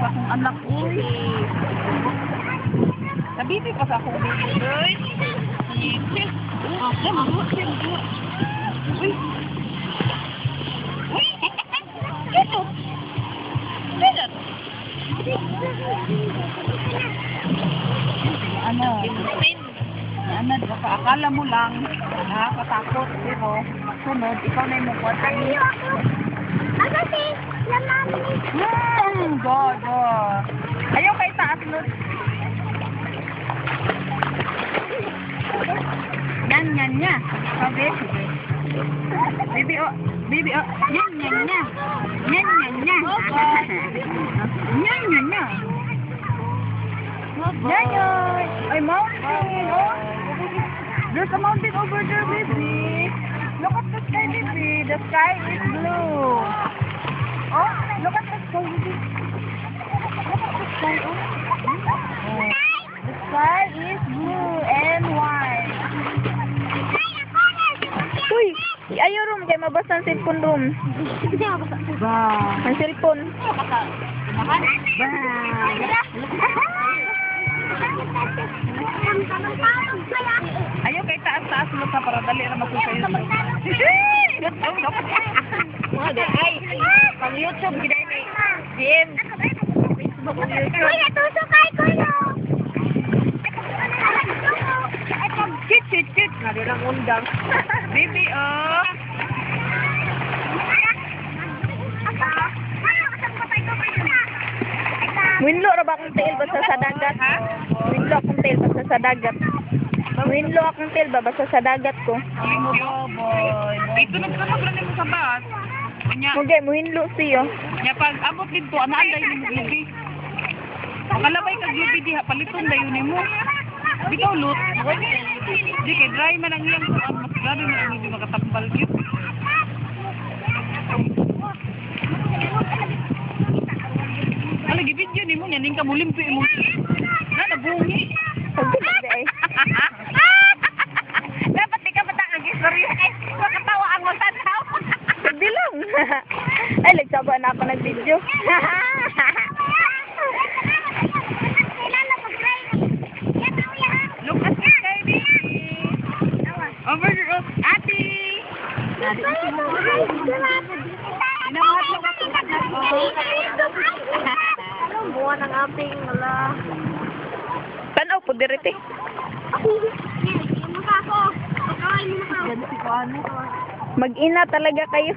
akong anak, uy. Nabiti pa sa akong baby girl. Sis. Oh, dama. Uy. Uy. Ito. Ito. Ano? Ano, akala mo lang nakakatakot, pero sunod, ikaw na yung mukha. Ano si? God. Ayaw kay taas, Lord. Yan niya. Sabi, sige. Baby, oh. Yan niya. Ay, mountain. Oh. There's a mountain over there, baby. Look at the sky, baby. The sky is blue. Oh, look at the sky, baby. Look at the sky, oh. The sky is blue and white. Uy, ayaw room kay mabasa ang cellphone room. Ba. Ang cellphone. Ayaw kay taas-taas mo sa para dali na masusayo. Mga gay. Pang YouTube, giday ni Jim. Facebook, YouTube. Uy, natuso kay Kuya. Chit. Nadilang undang. Baby, oh. Winlo ra ba akong tail basta sa dagat? Winlo akong tail basta sa dagat. Winlo akong tail ba basta sa dagat ko? Boy. Dito nagsamag lang mo sa bus. Nya, Mugay, muhinlo siyo. nya pag abot dito, anaalay ni mo glubi. Makalabay ka glubi diha, paliton dayon nimo. Bitaw lut. Di kay dry man ang iyang kuan, mas grabe man ang hindi makatambal gyud. Lagi video nimo nya ning kamulimpi mo. Na nabungi. Dapat di ka matang istorya kay makatawa ang matanaw. Hindi lang. Ay, nagsaba na ako nag-video. Look at this guy, baby. Over the road, ate. Inamat lang ako. Anong buwan ng aping wala? Tanaw po direte. Mag-ina talaga kayo.